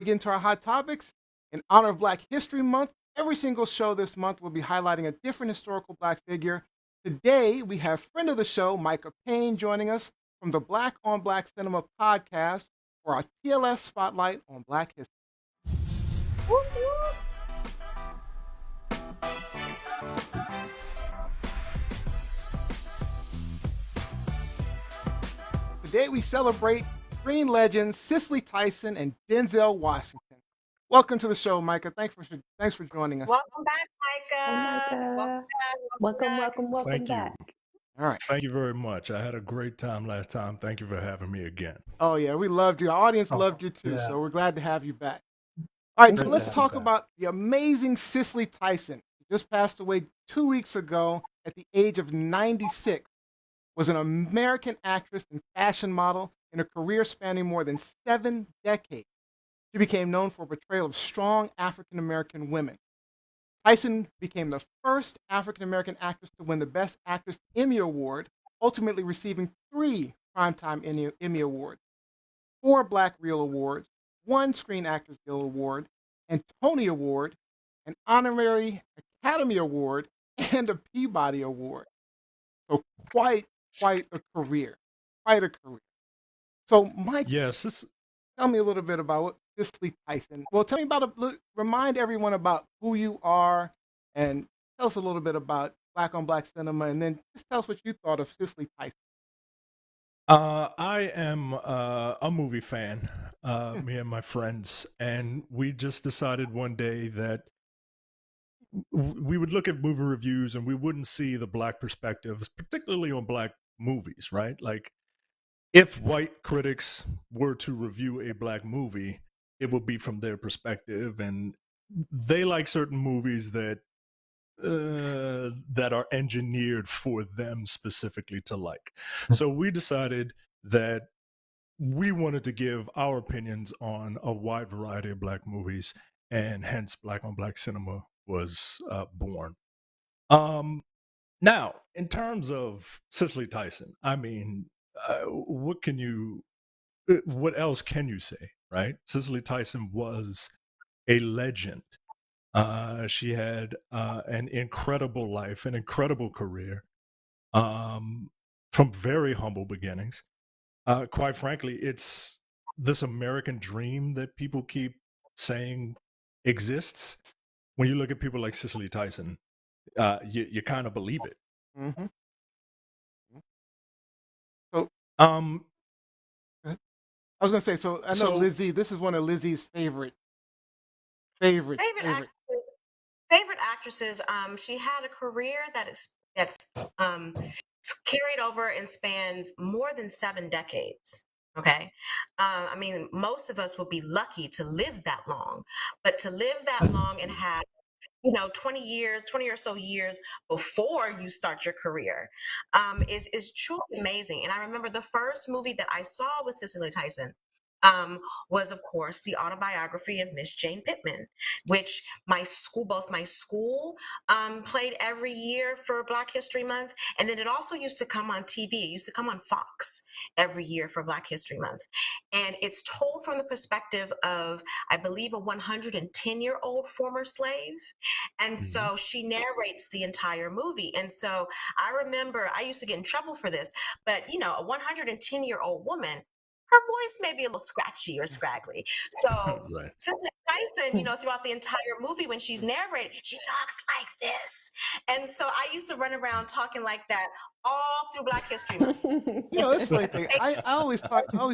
Get into our hot topics. In honor of Black History Month, every single show this month will be highlighting a different historical Black figure. Today, we have friend of the show, Micah Payne, joining us from the Black on Black Cinema podcast for our TLS Spotlight on Black History. Today, we celebrate screen legends Cicely Tyson and Denzel Washington. Welcome to the show, Micah. Thanks for joining us. Welcome back, Micah. Micah. Welcome Thank back. you. All right. Thank you very much. I had a great time last time. Thank you for having me again. Oh, yeah, we loved you. Our audience loved you too, so we're glad to have you back. All right, so let's talk about the amazing Cicely Tyson. She just passed away 2 weeks ago at the age of 96. Was an American actress and fashion model in a career spanning more than 7 decades. She became known for a portrayal of strong African American women. Tyson became the first African American actress to win the Best Actress Emmy Award, ultimately receiving 3 Primetime Emmy Awards, 4 Black Reel Awards, 1 Screen Actors Guild Award, and Tony Award, an honorary Academy Award, and a Peabody Award. So quite a career. Quite a career. So, Mike, Yes, tell me a little bit about Cicely Tyson. Well, tell me remind everyone about who you are and tell us a little bit about Black on Black cinema, and then just tell us what you thought of Cicely Tyson. I am a movie fan, me and my friends, and we just decided one day that we would look at movie reviews and we wouldn't see the Black perspectives, particularly on Black movies, right? Like, if white critics were to review a Black movie, it would be from their perspective, and they like certain movies that are engineered for them specifically to like. So we decided that we wanted to give our opinions on a wide variety of Black movies, and hence Black on Black cinema was born. Now, in terms of Cicely Tyson, I mean, what else can you say, right? Cicely Tyson was a legend. She had an incredible life, an incredible career, from very humble beginnings. Quite frankly, it's this American dream that people keep saying exists. When you look at people like Cicely Tyson, you kind of believe it. Mm-hmm. So Um, I was going to say, so I know Lizzie, this is one of Lizzie's favorite Actresses. She had a career that's carried over and spanned more than 7 decades. Okay. I mean, most of us would be lucky to live that long, but to live that long and have 20 or so years before you start your career is truly amazing. And I remember the first movie that I saw with Cicely Tyson was, of course, the autobiography of Miss Jane Pittman, which both my school played every year for Black History Month. And then it also used to come on TV. It used to come on Fox every year for Black History Month. And it's told from the perspective of, I believe, a 110-year-old former slave. And so she narrates the entire movie. And so I remember I used to get in trouble for this, but a 110-year-old woman, her voice may be a little scratchy or scraggly. So right. Cicely Tyson, throughout the entire movie, when she's narrated, she talks like this. And so I used to run around talking like that all through Black History Month. That's funny thing. I always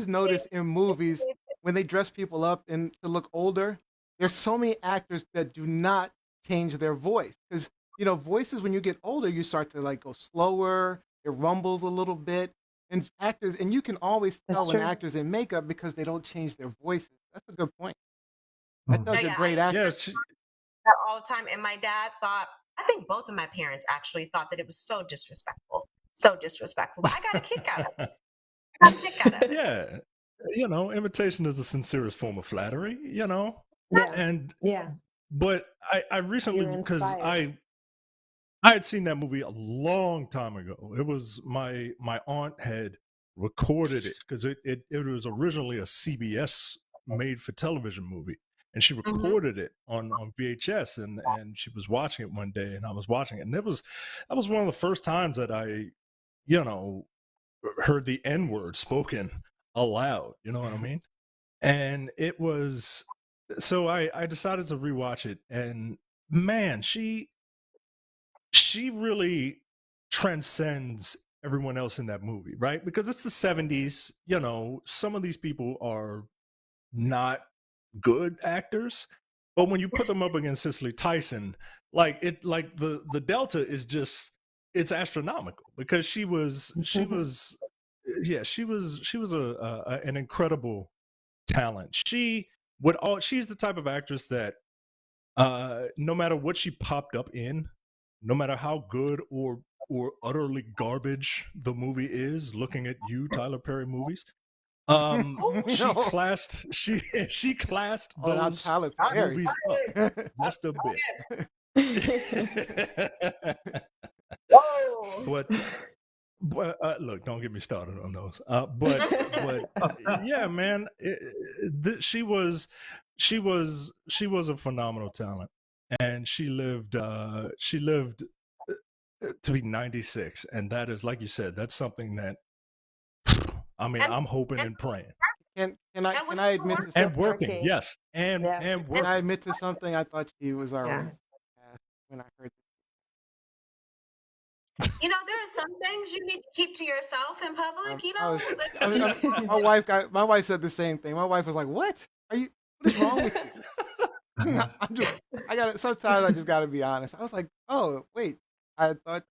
notice in movies when they dress people up and to look older, there's so many actors that do not change their voice. Because, voices, when you get older, you start to like go slower, it rumbles a little bit. And actors, and you can always tell when actors in makeup because they don't change their voices. That's a good point. That tells you a great actor. All the time. And my dad I think both of my parents actually thought that it was so disrespectful. So disrespectful. But I got a kick out of it. Yeah. Imitation is the sincerest form of flattery, But I recently, because I had seen that movie a long time ago. It was my aunt had recorded it because it was originally a CBS made for television movie, and she recorded it on VHS, and she was watching it one day, and I was watching it, and that was one of the first times that I, heard the N-word spoken aloud. You know what I mean? And it was, so I decided to rewatch it, and man, she really transcends everyone else in that movie, right? Because it's the 70s, some of these people are not good actors, but when you put them up against Cicely Tyson, the delta is just, it's astronomical, because she was an incredible talent. She's the type of actress that no matter what she popped up in, no matter how good or utterly garbage the movie is, looking at you, Tyler Perry movies, she classed those Tyler Perry. movies up just a bit. But look, don't get me started on those. But yeah, man, she was a phenomenal talent, and she lived to be 96, and that is, like you said, that's something that I'm hoping and praying. Can I admit to something? And working, yes, and working. Can I admit to something? I thought she was already when I heard. There are some things you need to keep to yourself in public. My wife said the same thing. My wife was like, "What is wrong with you?" Sometimes I just got to be honest. I was like, "Oh, wait." I don't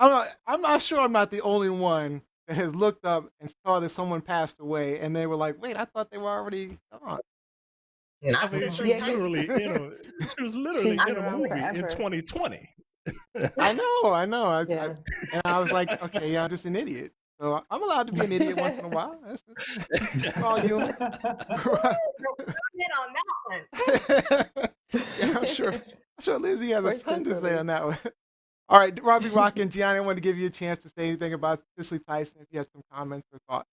know. I'm not sure I'm not the only one that has looked up and saw that someone passed away, and they were like, "Wait, I thought they were already gone." She was literally in a movie in 2020. I know. And I was like, okay, I'm just an idiot. So I'm allowed to be an idiot once in a while. That's all you. On that one. Yeah, I'm sure Lizzie has a ton to say on that one. All right, Robbie, Rock, and Gianni, I want to give you a chance to say anything about Cicely Tyson if you have some comments or thoughts.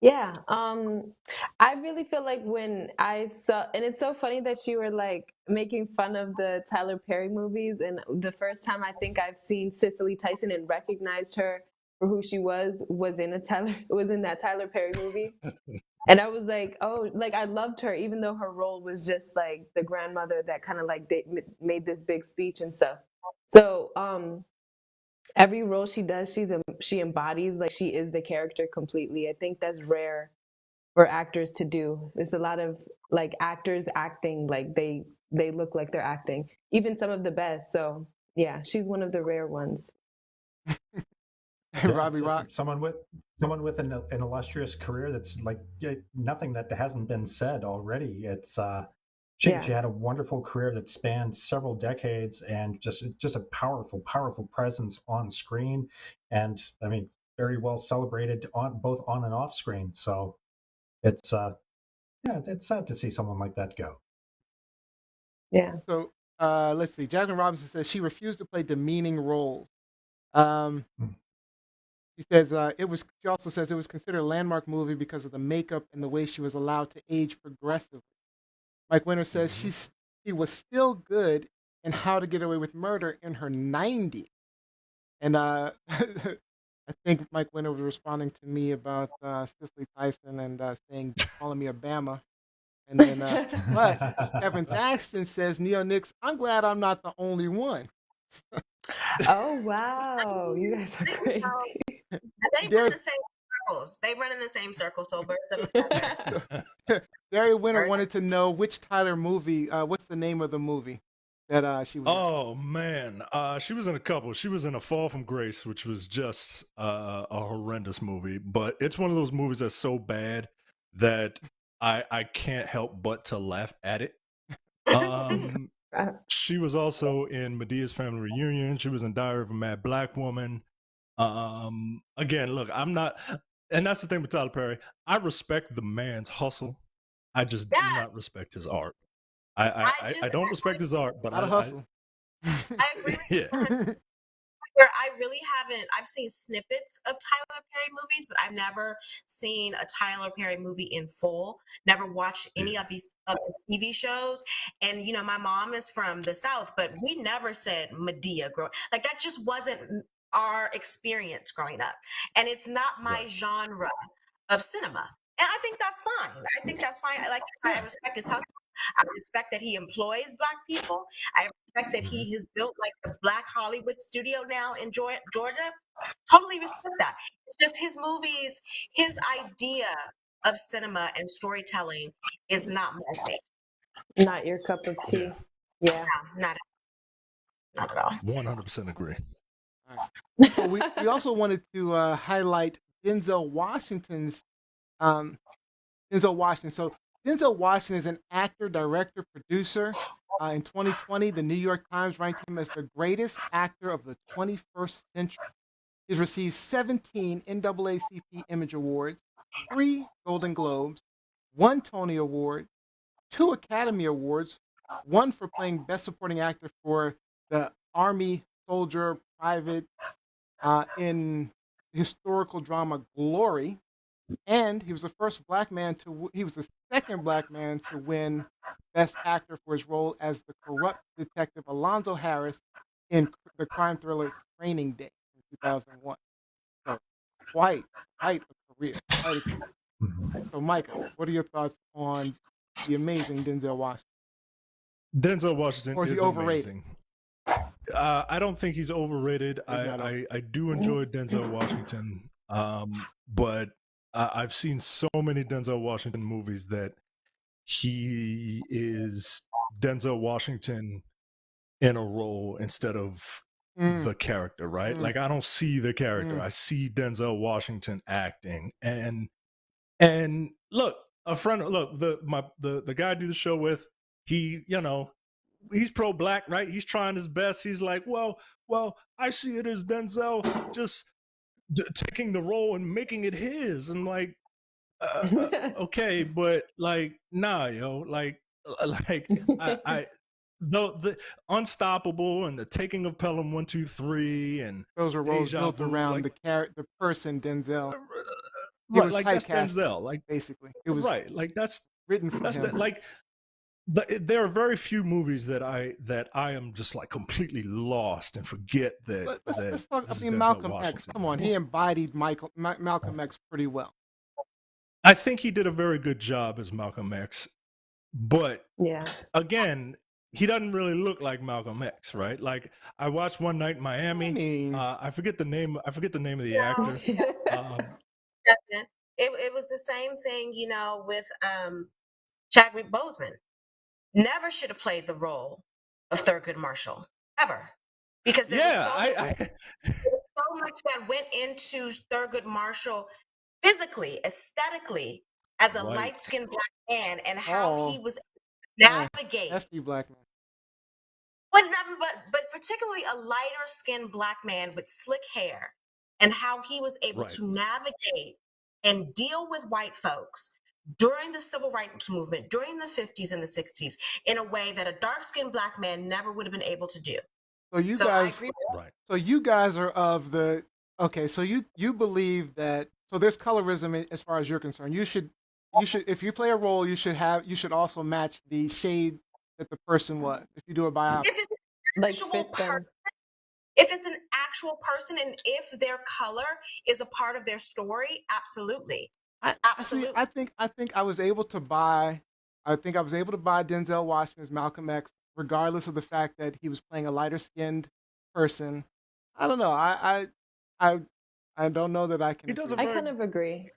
Yeah, I really feel like when I saw, and it's so funny that you were like making fun of the Tyler Perry movies, and the first time I think I've seen Cicely Tyson and recognized her for who she was in that Tyler Perry movie. And I was like, oh, like I loved her, even though her role was just like the grandmother that kind of like made this big speech and stuff. So every role she does, she embodies, like she is the character completely. I think that's rare for actors to do. There's a lot of like actors acting like they look like they're acting, even some of the best. So yeah, she's one of the rare ones. Robbie Rock, someone with an illustrious career that's like nothing that hasn't been said already. It's she had a wonderful career that spanned several decades, and just a powerful presence on screen, and I mean very well celebrated on both on and off screen. So it's it's sad to see someone like that go. Yeah. So let's see. Jasmine Robinson says she refused to play demeaning roles. She says she also says it was considered a landmark movie because of the makeup and the way she was allowed to age progressively. Mike Winter says she was still good in How to Get Away with Murder in her 90s. And I think Mike Winter was responding to me about Cicely Tyson and calling me a Bama. And then, but Kevin Thaxton says, Neo Nix, I'm glad I'm not the only one. Oh, wow. You guys are crazy. They run the same circles. So birds of a feather. Barry Winter wanted to know which Tyler movie, what's the name of the movie that she was in? Oh, man. She was in a couple. She was in A Fall from Grace, which was just a horrendous movie. But it's one of those movies that's so bad that I can't help but to laugh at it. She was also in Medea's Family Reunion. She was in Diary of a Mad Black Woman. Again, look, I'm not, and that's the thing with Tyler Perry. I respect the man's hustle. I just do not respect his art. I don't respect his art, but hustle. I agree with you. where I really haven't. I've seen snippets of Tyler Perry movies, but I've never seen a Tyler Perry movie in full. Never watched any of his TV shows. And my mom is from the South, but we never said Medea. Like that just wasn't our experience growing up, and it's not my genre of cinema. And I think that's fine. I respect his hustle. I respect that he employs Black people. I respect that he has built like the Black Hollywood studio now in Georgia. Totally respect that. It's just his movies, his idea of cinema and storytelling is not my thing. Not your cup of tea. Yeah. No, not at all. 100% agree. All right. So we also wanted to highlight Denzel Washington's Denzel Washington. So Denzel Washington is an actor, director, producer. In 2020, the New York Times ranked him as the greatest actor of the 21st century. He's received 17 NAACP Image Awards, 3 Golden Globes, 1 Tony Award, 2 Academy Awards, 1 for playing Best Supporting Actor for the Army Soldier Private in historical drama Glory, and he was the first Black man to. He was the second Black man to win Best Actor for his role as the corrupt detective Alonzo Harris in the crime thriller Training Day in 2001. So quite a career. Quite a career. So Micah, what are your thoughts on the amazing Denzel Washington? Denzel Washington Or is he is overrated? amazing. I don't think he's overrated. I do enjoy Denzel Washington, but I've seen so many Denzel Washington movies that he is Denzel Washington in a role instead of the character, right? Like I don't see the character. I see Denzel Washington acting. And look, the guy I do the show with, he, he's pro-Black, right? He's trying his best. He's like, well, I see it as Denzel just taking the role and making it his. And like, okay, but like, nah, yo, like I the Unstoppable and the Taking of Pelham 1, 2, 3 and those are roles Deja built Vu, around like, the person Denzel. It right, was like that's typecast, Denzel, like basically. It was right, like that's written for that's him. like there are very few movies that I am just like completely lost and forget that. Let's talk. This I is mean, Denzel Malcolm Washington. X. Come on, he embodied Malcolm X pretty well. I think he did a very good job as Malcolm X, but Yeah. again, he doesn't really look like Malcolm X, right? Like I watched One Night in Miami. I mean, I forget the name of the actor. It was the same thing, with Chadwick Boseman. Never should have played the role of Thurgood Marshall ever, because there was so much that went into Thurgood Marshall physically, aesthetically, as a light-skinned Black man, and how he was navigate. hefty Black man. But particularly a lighter-skinned Black man with slick hair, and how he was able to navigate and deal with white folks during the civil rights movement, during the 50s and the 60s, in a way that a dark-skinned Black man never would have been able to do. So you guys are of the So you believe that there's colorism as far as you're concerned. You should if you play a role, you should also match the shade that the person was. If you do a biopic, if it's an actual person and if their color is a part of their story, absolutely. Absolutely. I think I was able to buy Denzel Washington's Malcolm X, regardless of the fact that he was playing a lighter skinned person. I don't know. I don't know that I can. I kind of agree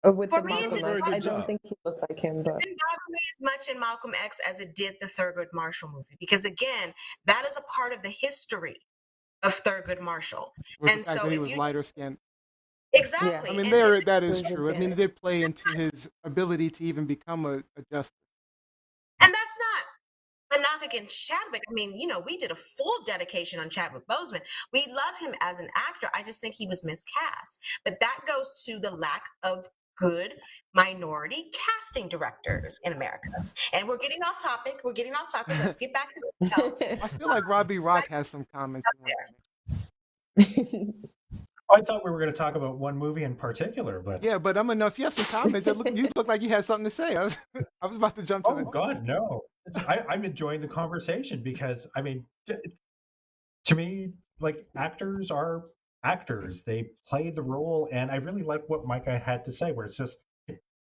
with For the me, Malcolm X. I don't think he looked like him, but it didn't bother me as much in Malcolm X as it did the Thurgood Marshall movie, because again, that is a part of the history of Thurgood Marshall. And the fact that he was lighter skinned. Exactly. I mean, that is true. I mean, it did play into his ability to even become a justice. And that's not a knock against Chadwick. I mean, we did a full dedication on Chadwick Boseman. We love him as an actor. I just think he was miscast. But that goes to the lack of good minority casting directors in America. And we're getting off topic. Let's get back to the show. I feel like Robbie Rock has some comments. I thought we were going to talk about one movie in particular, but Yeah, but I'm gonna know if you have some comments. You look like you had something to say. I was about to jump to oh the. God, no! I'm enjoying the conversation because I mean, to me, like actors are actors. They play the role, and I really like what Micah had to say, where it's just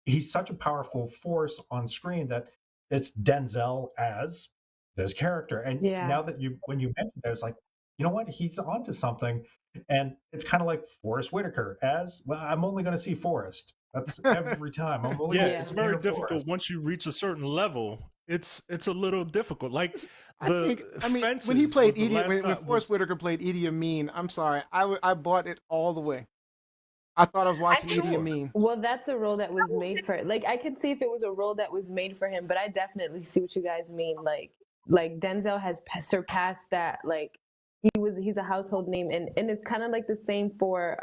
he's such a powerful force on screen that it's Denzel as this character. And Yeah. now that when you mentioned it, I was like, you know what, he's onto something. And it's kind of like Forrest Whitaker as well. I'm only going to see Forrest. That's every time. I'm only Yeah, going to it's see very here difficult Forrest. once you reach a certain level. It's a little difficult. Like I think. I mean, when he Fences played was the Idi, last when time Forrest was Whitaker played Idi Amin, I'm sorry, I bought it all the way. I thought I was I watching think Idi sure. Amin. Well, that's a role that was made for. Like, I could see if it was a role that was made for him, but I definitely see what you guys mean. Like Denzel has surpassed that. Like, he's a household name, and it's kind of like the same for.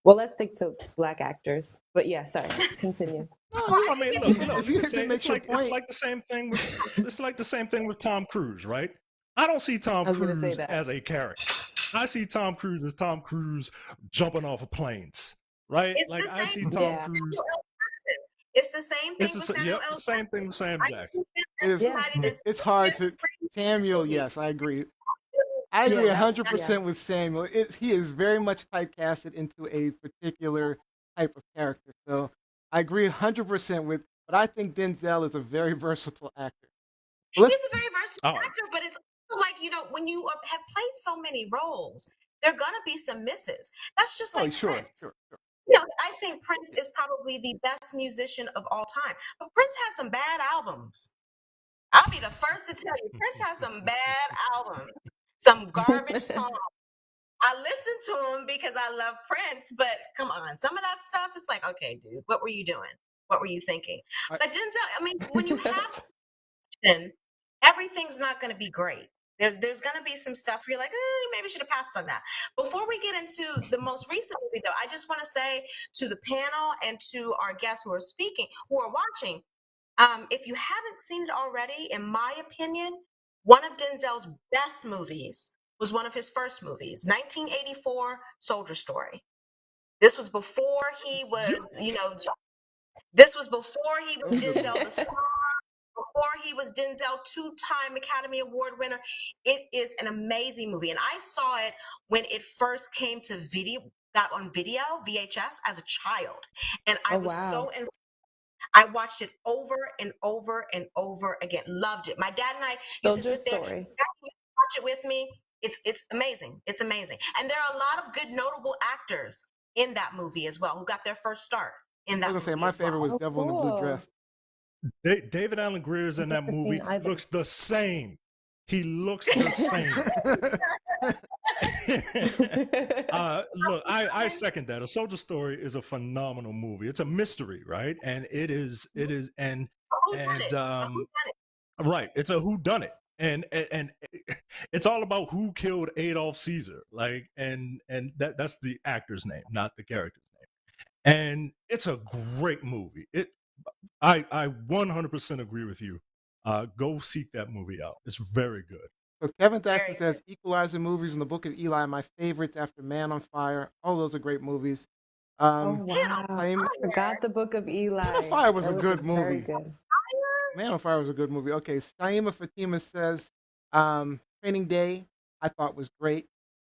Well, let's stick to black actors. But yeah, sorry. Continue. No, well, I I mean, think look, that if you you could if it say makes your it's point, like the same thing with it's like the same thing with Tom Cruise, right? I don't see Tom I was gonna say Cruise that. as a character. I see Tom Cruise as Tom Cruise jumping off of planes, right? it's Like the I same see thing Tom with Yeah. Cruise. Samuel L. Jackson. It's the same It's thing with Samuel yep, L. same thing Jackson. with Sam I Jackson. think that's is Yeah. somebody that's it's in hard this to Samuel. movie. Yes, I agree. I Yeah. agree That. Yeah. 100% with Samuel. He is very much typecasted into a particular type of character. So I agree 100% with. But I think Denzel is a very versatile actor. Well, let's. He's a very versatile Oh, actor, but it's also like, when you have played so many roles, there are going to be some misses. That's just Oh, like sure, Prince. sure, sure. I think Prince is probably the best musician of all time. But Prince has some bad albums. I'll be the first to tell you, Prince has some bad albums, some garbage songs. I listen to him because I love Prince, but come on, some of that stuff is like, okay, dude, what were you doing? What were you thinking? I, But Denzel, I mean, when you have something, everything's not going to be great. There's going to be some stuff where you're like, maybe I should have passed on that. Before we get into the most recent movie, though, I just want to say to the panel and to our guests who are speaking, who are watching, if you haven't seen it already, in my opinion, one of Denzel's best movies was one of his first movies, 1984 Soldier Story. This was before he was, you this was before he that was was a good movie. Denzel the Star, before he was Denzel two-time Academy Award winner. It is an amazing movie. And I saw it when it first came to video, got on video, VHS, as a child. And I Oh was wow. so I watched it over and over and over again. Loved it. My dad and I used to Soldier sit there, Story. watch it with me. It's amazing. It's amazing. And there are a lot of good notable actors in that movie as well who got their first start in I was that gonna say movie my as favorite well. was Oh Devil in the Blue cool. Dress. David Allen Greer is I in that haven't seen movie. He either. looks the same. He looks the same. Look, I second that. A Soldier Story is a phenomenal movie. It's a mystery, right? And it is Who done and it? Who done it? right. It's a who done it. And it's all about who killed Adolf Caesar. Like and that's the actor's name, not the character's name. And it's a great movie. I 100% agree with you. Go seek that movie out. It's very good. So Kevin Thaxton Very good. says Equalizer movies and The Book of Eli, my favorites after Man on Fire. All those are great movies. Oh Man on wow. Taima, I forgot the Book of Man on Eli. Fire was That a was good very movie. good. Man on Fire was a good movie. Okay, Taima Fatima says Training Day I thought was great.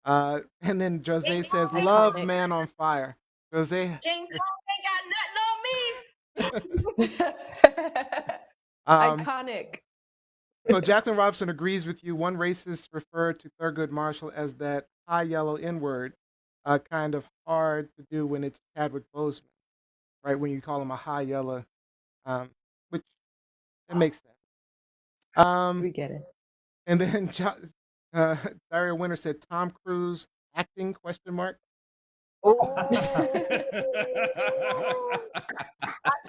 And then Jose King says Kong, love Iconic. Man on Fire. Jose, King Kong ain't got nothing on me. um, Iconic. so Jackson Robinson agrees with you. One racist referred to Thurgood Marshall as that high yellow N word. Kind of hard to do when it's Chadwick Boseman, right? When you call him a high yellow, which it makes sense. Um, We get it. and then Daria Winter said Tom Cruise acting question mark. Oh.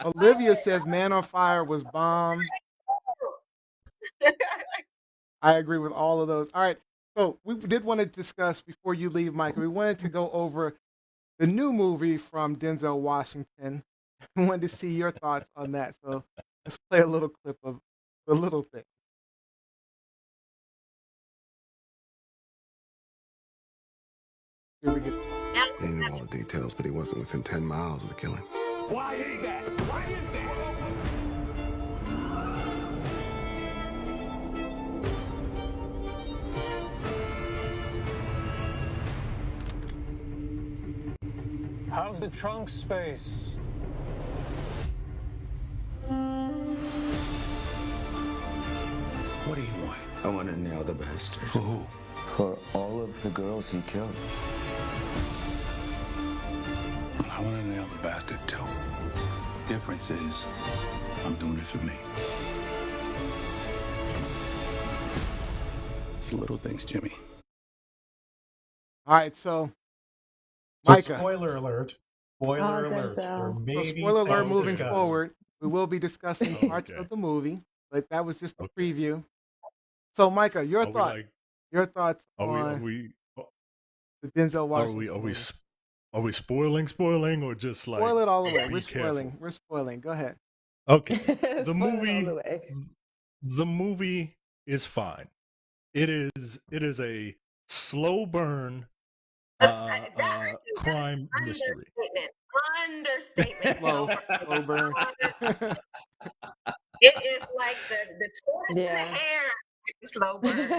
Olivia says Man on Fire was bomb. I agree with all of those. All right. So we did want to discuss before you leave, Mike. We wanted to go over the new movie from Denzel Washington. We wanted to see your thoughts on that. So let's play a little clip of the little thing. Here we get. Now, He knew all the details, but he wasn't within 10 miles of the killing. Why is that? Why is that? How's the trunk space? What do you want? I want to nail the bastard. For who? For all of the girls he killed. I want to nail the bastard too. Difference is, I'm doing it for me. It's the little things, Jimmy. All right, so So Micah. spoiler alert. Spoiler Oh, alert. Denzel. There may So be spoiler alert things to moving discuss. forward. We will be discussing parts Okay. of the movie, but that was just a Okay. preview. So Micah, your Are we thoughts? like? Your thoughts Are we? Are on we? the Denzel Are Washington we? Are we? movie? Are we spoiling, or just like? Spoil it all the way. be We're careful. spoiling. We're spoiling. Go ahead. Okay. Spoil The it all movie. the way. The movie is fine. It is a slow burn crime mystery. Understatement. Slow, So slow burn. it is like the tortoise in the Yeah. hair. Slow burn.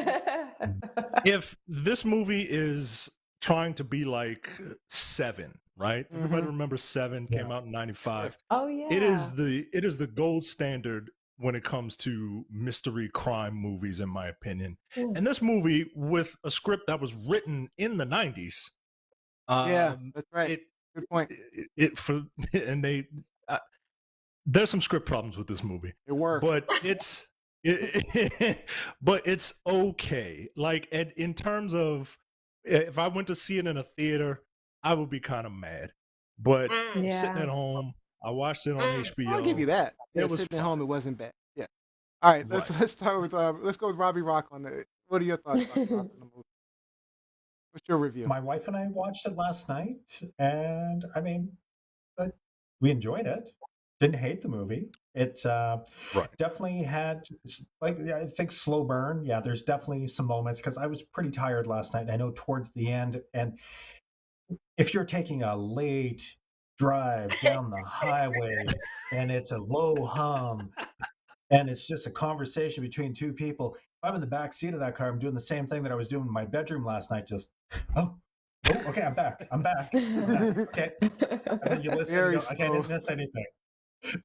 If this movie is trying to be like Seven, right? Everybody Mhm. remembers Seven came out in '95. Oh yeah. It is the gold standard when it comes to mystery crime movies, in my opinion. Mm. And this movie, with a script that was written in the '90s, Yeah, that's right. it Good point. it for and they there's some script problems with this movie, It worked. but but it's okay. Like in terms of, if I went to see it in a theater, I would be kind of mad. But Mm. sitting Yeah. at home, I watched it on HBO. I'll give you that. Yeah, It was sitting at fine. home, it wasn't bad. Yeah. All right, let's Right. start with let's go with Robbie Rock on the. What are your thoughts, Robbie Rock, on the movie? What's your review? My wife and I watched it last night, and I mean, we enjoyed it. Didn't hate the movie. It Right. definitely had, like, I think, slow burn. Yeah, there's definitely some moments because I was pretty tired last night. I know towards the end, and if you're taking a late drive down the highway and it's a low hum and it's just a conversation between two people, if I'm in the back seat of that car, I'm doing the same thing that I was doing in my bedroom last night. Just, oh, okay, I'm back. Okay. And then you listen and Very you go, okay, I didn't slow. miss anything.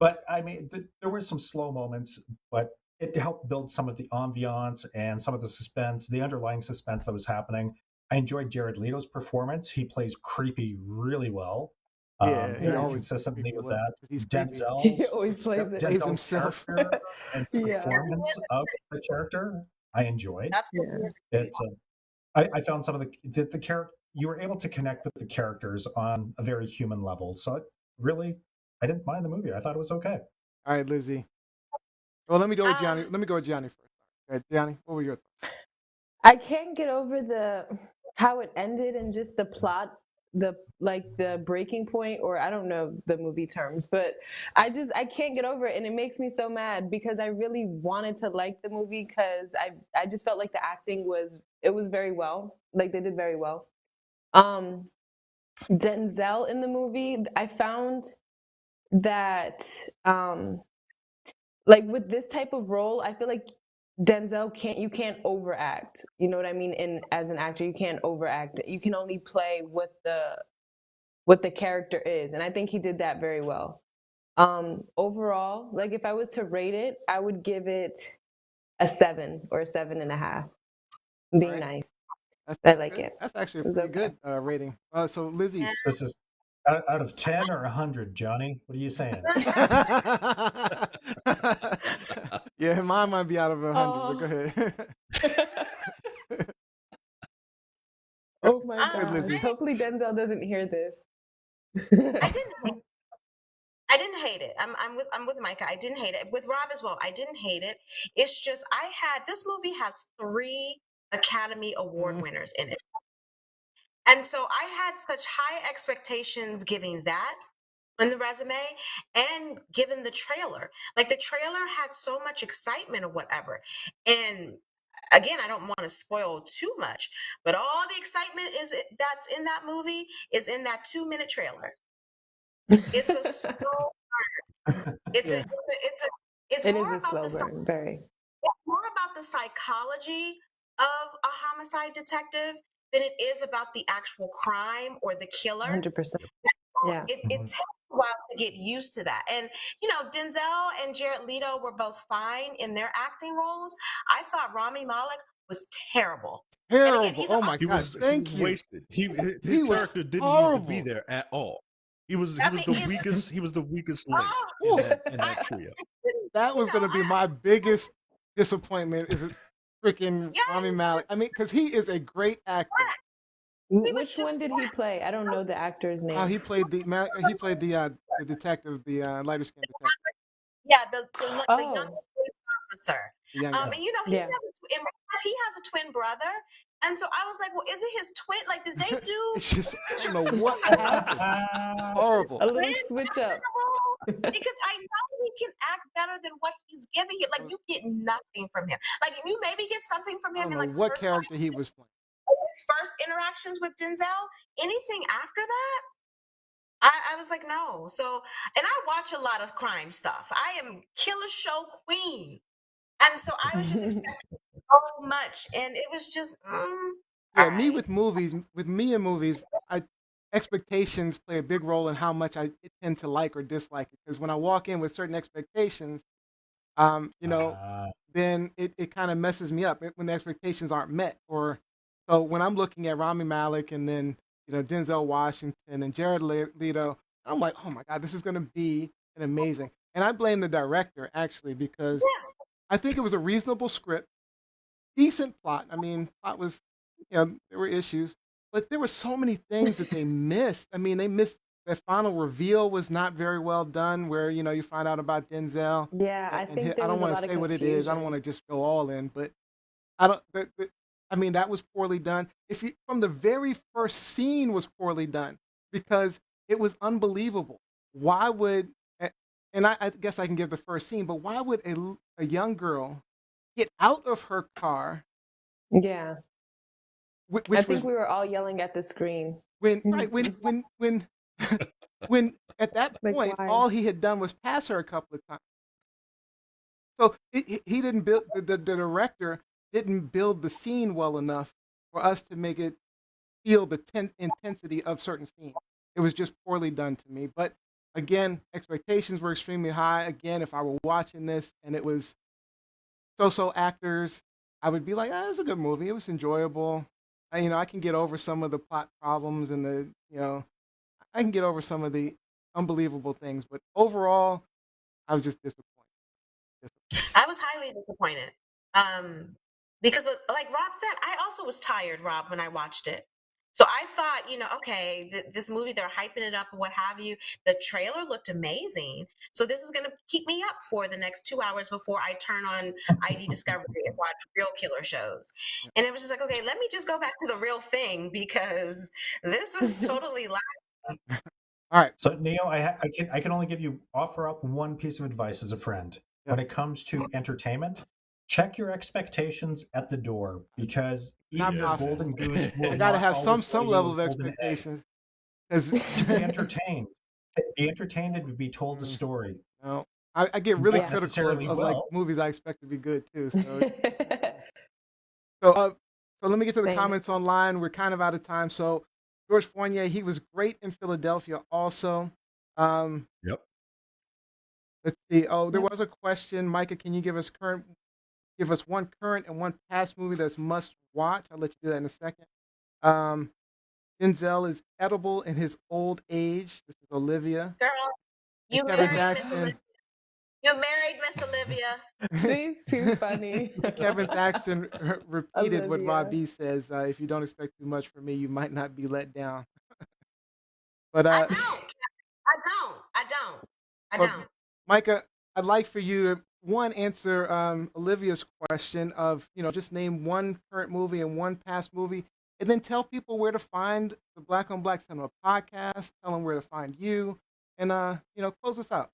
But I mean, there were some slow moments, but it helped build some of the ambiance and some of the suspense, the underlying suspense that was happening. I enjoyed Jared Leto's performance. He plays creepy really well. Yeah, he Very always consistently creepy with well, that. 'cause he's creepy. He Denzel's, always plays it. Plays Denzel's himself. character and Yeah. performance of the character, I enjoyed. That's what Yeah. it is. It's I found some of the character, you were able to connect with the characters on a very human level. So it really, I didn't mind the movie. I thought it was okay. All right, Lizzie. Well, let me go with Gianni. Um, Let me go with Gianni first. All right, Gianni, what were your thoughts? I can't get over how it ended and just the plot, the breaking point, or I don't know the movie terms, but I can't get over it, and it makes me so mad because I really wanted to like the movie because I just felt like the acting was very well, like they did very well. Denzel in the movie, I found that like with this type of role, I feel like Denzel you can't overact. You know what I mean? And as an actor, you can't overact. You can only play what the character is, and I think he did that very well. Overall, like if I was to rate it, I would give it a 7 or a 7.5. Being Right. nice. I That's like good. it. That's actually a It was pretty okay. good rating. So Lizzie. Yeah. This is out of 10 or 100, Johnny? What are you saying? Yeah, mine might be out of 100, but go ahead. Oh my Good, gosh. Lizzie. Hopefully Denzel doesn't hear this. I didn't hate it. I'm with Micah. I didn't hate it. With Rob as well. I didn't hate it. It's just this movie has 3 Academy Award winners in it. And so I had such high expectations giving that in the resume and given the trailer. Like the trailer had so much excitement or whatever. And again, I don't want to spoil too much, but all the excitement that's in that movie is in that 2-minute trailer. It's a slow burn. Yeah. It's It more is a about slow burn, very. it's more about the psychology of a homicide detective than it is about the actual crime or the killer. 100%. Yeah. It's taken a while to get used to that. And, Denzel and Jared Leto were both fine in their acting roles. I thought Rami Malek was terrible. And again, Terrible. he's Oh my He God. was Thank you. wasted. His He was character didn't need to be horrible. there at all. He was I mean, the weakest. He was the weakest link oh, in that trio. That was going to be my biggest disappointment. Is freaking yeah, Rami Malek? I mean, because he is a great actor. he was Which one just did he play? I don't know the actor's name. He played the detective, the lighter skinned detective. Yeah, the young Oh, officer. The young And guy. yeah. he has a twin brother. And so I was like, well, is it his twin? Like, did they do It's just I don't know what happened. Horrible. A little switch up. because I know he can act better than what he's giving you. Like, you get nothing from him. Like, you maybe get something from I him don't in know like what the first character he was playing. his first interactions with Denzel. Anything after that, I was like, no. So, and I watch a lot of crime stuff. I am killer show queen. And so I was just expecting so much. And it was just, Yeah, all me right. with movies, expectations play a big role in how much I tend to like or dislike it. Because when I walk in with certain expectations, then it kind of messes me up when the expectations aren't met. Or so when I'm looking at Rami Malek and then Denzel Washington and Jared Leto, I'm like, oh my God, this is going to be an amazing. And I blame the director actually because I think it was a reasonable script, decent plot. I mean, plot was, there were issues, but there were so many things that they missed. I mean, they missed that final reveal was not very well done, where you find out about Denzel. Yeah, I And think there I don't was a want lot to of say what it is. I don't want confusion. to just go all in, but I don't. I mean, that was poorly done. If you from the very first scene was poorly done because it was unbelievable. Why would and I guess I can give the first scene, but why would a young girl get out of her car, Yeah. I which think was we were all yelling at the screen. when right when when at that Like, point why? all he had done was pass her a couple of times. So he didn't build the director didn't build the scene well enough for us to make it feel the intensity of certain scenes. It was just poorly done to me. But again, expectations were extremely high. Again, if I were watching this and it was so actors, I would be like, "Ah, it's a good movie. It was enjoyable. I can get over some of the plot problems and I can get over some of the unbelievable things. But overall, I was just disappointed. I was highly disappointed. Because like Rob said, I also was tired, Rob, when I watched it. So I thought, okay, this movie, they're hyping it up and what have you. The trailer looked amazing. So this is going to keep me up for the next 2 hours before I turn on ID Discovery and watch real killer shows. And it was just like, okay, let me just go back to the real thing because this was totally like, All right. So Neo, I can only offer up one piece of advice as a friend. When it comes to entertainment, check your expectations at the door because Not even a possible. golden goose will I got to not have always some lay you level a of golden egg. expectations. Because To be entertained, and to be told the story. no, I get really Not critical necessarily of like well. movies I expect to be good too. So let me get to the Same. comments online. We're kind of out of time. So George Fournier, he was great in Philadelphia also. Yep. Let's see. Oh, there was a question. Micah, can you give us one current and one past movie that's must watch? I'll let you do that in a second. Denzel is edible in his old age. This is Olivia. girl, you And Kevin married Miss Thaxton. Olivia. You married Miss Olivia. She's too funny. Kevin Thaxton repeated what Olivia. Rob B says. If you don't expect too much from me, you might not be let down. But I don't. Micah, I'd like for you to answer Olivia's question of just name one current movie and one past movie, and then tell people where to find the Black on Black Cinema podcast. Tell them where to find you, and close us out.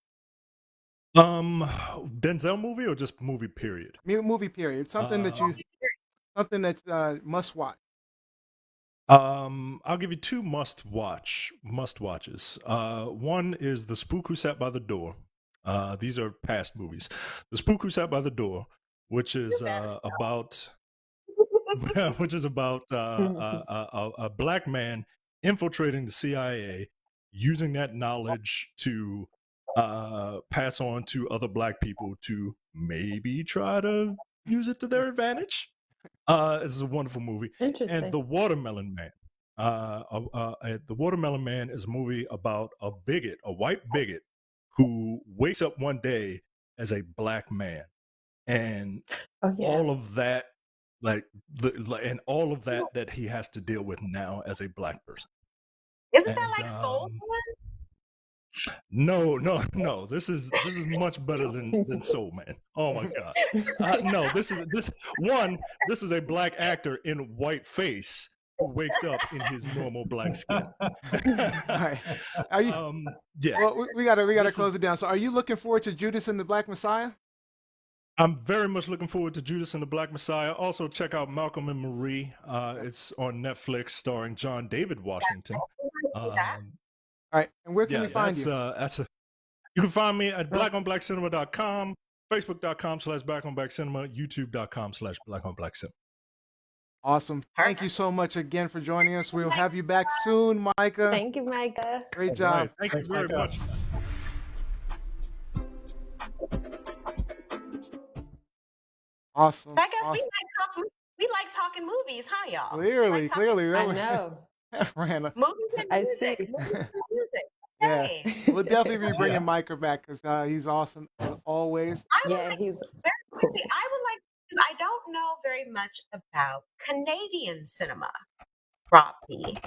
Denzel movie or just movie period? Movie period. Something that you Something that's must watch. I'll give you two must watches. One is The Spook Who Sat by the Door. These are past movies. The Spook Who Sat by the Door, which is about a black man infiltrating the CIA, using that knowledge to pass on to other black people to maybe try to use it to their advantage. This is a wonderful movie. And The Watermelon Man. The Watermelon Man is a movie about a white bigot, who wakes up one day as a black man, and all of that, and all of that he has to deal with now as a black person. Isn't that like Soul? No. This is much better than Soul Man. Oh my God. No, this is a black actor in white face who wakes up in his normal black skin. All right. Are you? Yeah. Well, we gotta close it down. So, are you looking forward to Judas and the Black Messiah? I'm very much looking forward to Judas and the Black Messiah. Also, check out Malcolm and Marie. It's on Netflix, starring John David Washington. All right, and where can we find you? You can find me at blackonblackcinema.com, facebook.com/blackonblackcinema, youtube.com/blackonblackcinema. Awesome. Thank you so much again for joining us. We'll have you back soon, Micah. Thank you, Micah. Great job. Right. Thank you very much. Awesome. So I guess awesome. we like talking movies, huh, y'all? Clearly. I know. Movies and music. Movies and music. Yeah, Hey. we'll definitely be bringing Micah back because he's awesome as always. He's I would like, because I don't know very much about Canadian cinema, Rob P.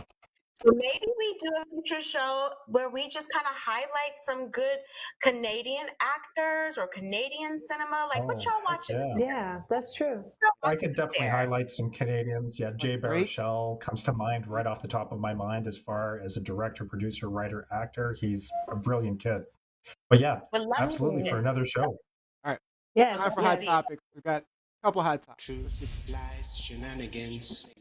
So maybe we do a future show where we just kind of highlight some good Canadian actors or Canadian cinema. Like, what y'all watching? Yeah, that's true. I could definitely highlight some Canadians. Yeah, Jay Baruchel comes to mind right off the top of my mind as far as a director, producer, writer, actor. He's a brilliant kid. But yeah, absolutely for another show. All right. Yeah. Time for hot topics. We've got a couple of hot topics. Truth, lies, shenanigans.